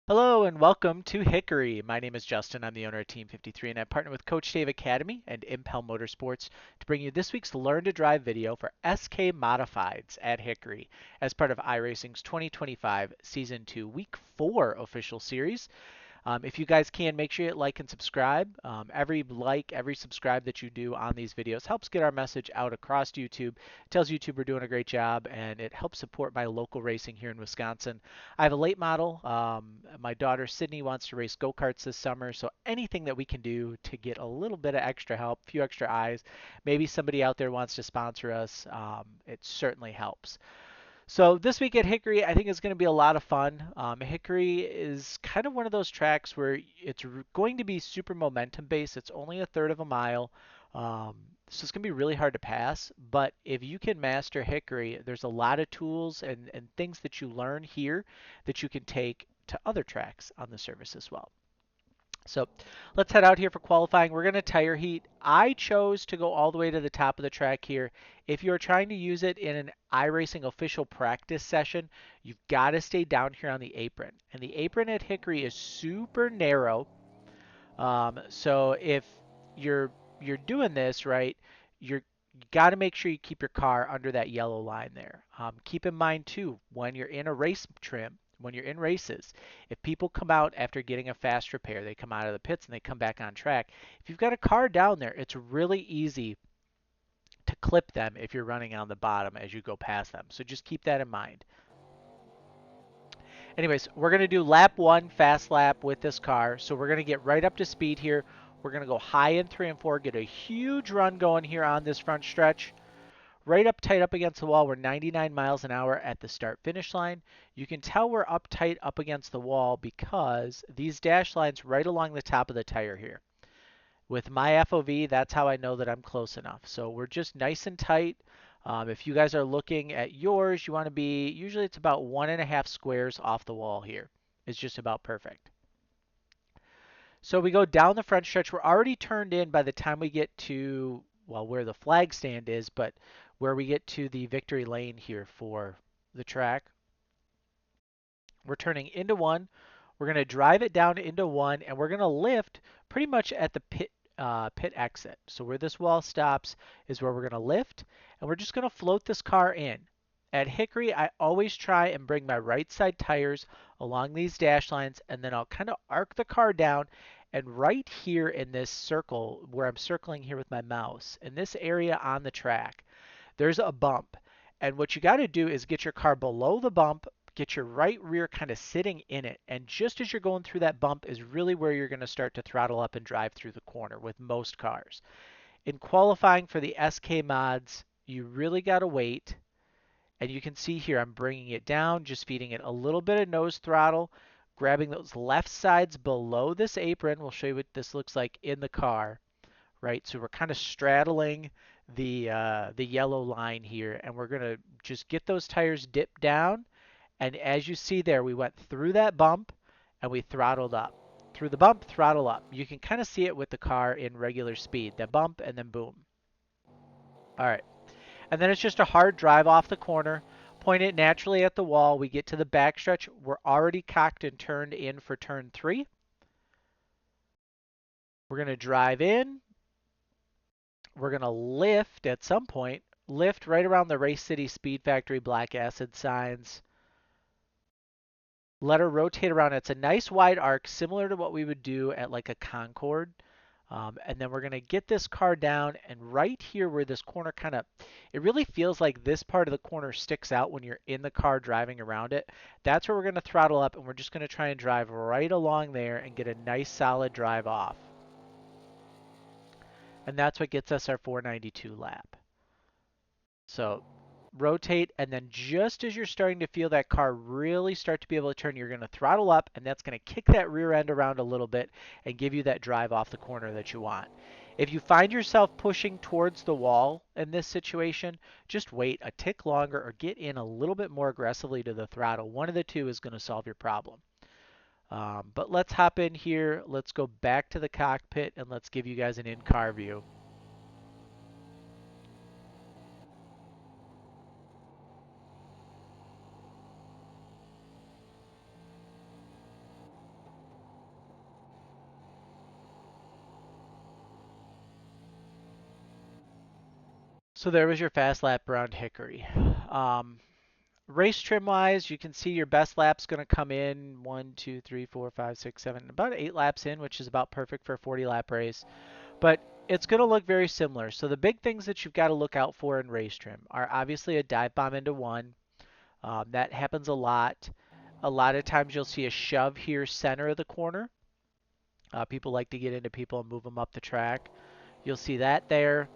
Hello and welcome to Hickory. My name is Justin. I'm the owner of Team 53 and I partner with Coach Dave Academy and Impel Motorsports to bring you this week's Learn to Drive video for SK Modifieds at Hickory as part of iRacing's 2025 Season 2 Week 4 official series. If you guys can, make sure you like and subscribe. Every like, every subscribe that you do on these videos helps get our message out across YouTube. It tells YouTube we're doing a great job, and it helps support my local racing here in Wisconsin. I have a late model. My daughter Sydney wants to race go-karts this summer, so anything that we can do to get a little bit of extra help, a few extra eyes, maybe somebody out there wants to sponsor us, it certainly helps. So this week at Hickory, I think it's going to be a lot of fun. Hickory is kind of one of those tracks where it's going to be super momentum based. It's only a third of a mile, so it's going to be really hard to pass. But if you can master Hickory, there's a lot of tools and things that you learn here that you can take to other tracks on the service as well. So let's head out here for qualifying. We're going to tire heat. I chose to go all the way to the top of the track here. If you're trying to use it in an iRacing official practice session, you've got to stay down here on the apron. And the apron at Hickory is super narrow. So if you're you're doing this right, you got to make sure you keep your car under that yellow line there. Keep in mind too, when you're in a race trim, when you're in races, if people come out after getting a fast repair, they come out of the pits and they come back on track. If you've got a car down there, it's really easy to clip them if you're running on the bottom as you go past them. So just keep that in mind. Anyways, we're going to do lap one, fast lap with this car. So we're going to get right up to speed here. We're going to go high in 3 and 4, get a huge run going here on this front stretch. Right up tight up against the wall. We're 99 miles an hour at the start finish line. You can tell we're up tight up against the wall because these dash lines right along the top of the tire here. With my FOV, that's how I know that I'm close enough. So we're just nice and tight. If you guys are looking at yours, you want to be, usually it's about 1.5 squares off the wall here. It's just about perfect. So we go down the front stretch. We're already turned in by the time we get to, well, where the flag stand is, but where we get to the victory lane here for the track. We're turning into one. We're going to drive it down into one, and we're going to lift pretty much at the pit exit. So where this wall stops is where we're going to lift, and we're just going to float this car in. At Hickory, I always try and bring my right side tires along these dash lines, and then I'll kind of arc the car down. And right here in this circle, where I'm circling here with my mouse, in this area on the track, there's a bump. And what you got to do is get your car below the bump, get your right rear kind of sitting in it. And just as you're going through that bump is really where you're going to start to throttle up and drive through the corner with most cars. In qualifying for the SK mods, you really got to wait. And you can see here I'm bringing it down, just feeding it a little bit of nose throttle, grabbing those left sides below this apron. We'll show you what this looks like in the car, right? So we're kind of straddling the yellow line here, and we're gonna just get those tires dipped down. And as you see there, we went through that bump and we throttled up. Through the bump, throttle up. You can kind of see it with the car in regular speed. The bump and then boom. All right. And then it's just a hard drive off the corner. Point it naturally at the wall. We get to the backstretch. We're already cocked and turned in for turn 3. We're going to drive in. We're going to lift at some point. Lift right around the Race City Speed Factory black acid signs. Let her rotate around. It's a nice wide arc, similar to what we would do at like a Concorde. And then we're going to get this car down, and right here where this corner kind of, it really feels like this part of the corner sticks out when you're in the car driving around it. That's where we're going to throttle up, and we're just going to try and drive right along there and get a nice solid drive off. And that's what gets us our 492 lap. So rotate, and then just as you're starting to feel that car really start to be able to turn, you're going to throttle up, and that's going to kick that rear end around a little bit and give you that drive off the corner that you want. If you find yourself pushing towards the wall in this situation, just wait a tick longer or get in a little bit more aggressively to the throttle. One of the two is going to solve your problem. But let's hop in here. Let's go back to the cockpit and let's give you guys an in-car view. So there was your fast lap around Hickory. Um, Race trim wise, you can see your best lap's going to come in 1, 2, 3, 4, 5, 6, 7, about 8 laps in, which is about perfect for a 40 lap race. But it's going to look very similar. So the big things that you've got to look out for in race trim are obviously a dive bomb into one. That happens a lot. A lot of times you'll see a shove here center of the corner. People like to get into people and move them up the track. You'll see that there.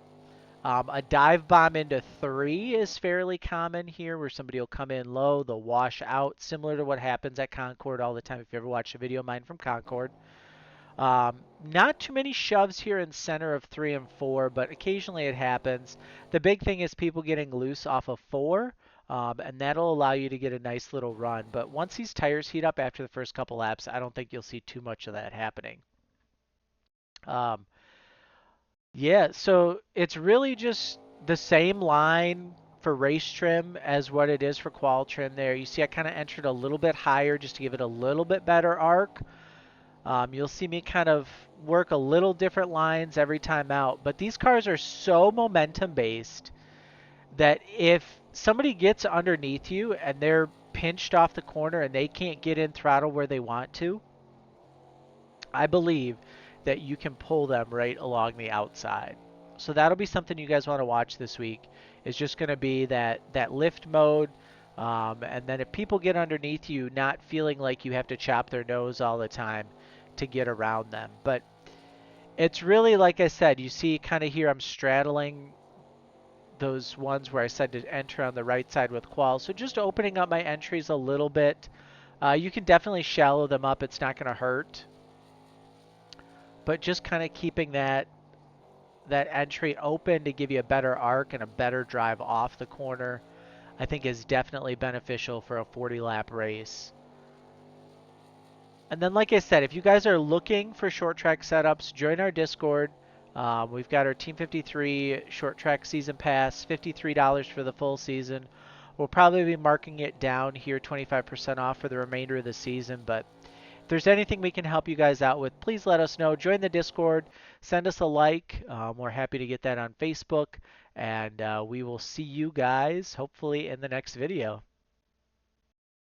A dive bomb into three is fairly common here, where somebody will come in low, they'll wash out, similar to what happens at Concord all the time. If you ever watch a video of mine from Concord, not too many shoves here in center of 3 and 4, but occasionally it happens. The big thing is people getting loose off of 4, and that'll allow you to get a nice little run. But once these tires heat up after the first couple laps, I don't think you'll see too much of that happening. Um, yeah, so it's really just the same line for race trim as what it is for qual trim there. You see I kind of entered a little bit higher just to give it a little bit better arc. You'll see me kind of work a little different lines every time out, but these cars are so momentum based that if somebody gets underneath you and they're pinched off the corner and they can't get in throttle where they want to, I believe that you can pull them right along the outside. So that'll be something you guys want to watch this week. Is just going to be that lift mode, and then if people get underneath you, not feeling like you have to chop their nose all the time to get around them. But it's really like I said, you see kind of here I'm straddling those ones where I said to enter on the right side with qual. So just opening up my entries a little bit. You can definitely shallow them up. It's not going to hurt. But just kind of keeping that entry open to give you a better arc and a better drive off the corner, I think is definitely beneficial for a 40 lap race. And then, like I said, if you guys are looking for short track setups, join our Discord. We've got our Team 53 short track season pass, $53 for the full season. We'll probably be marking it down here 25% off for the remainder of the season, but if there's anything we can help you guys out with, please let us know. Join the Discord, send us a like. We're happy to get that on Facebook, and we will see you guys hopefully in the next video.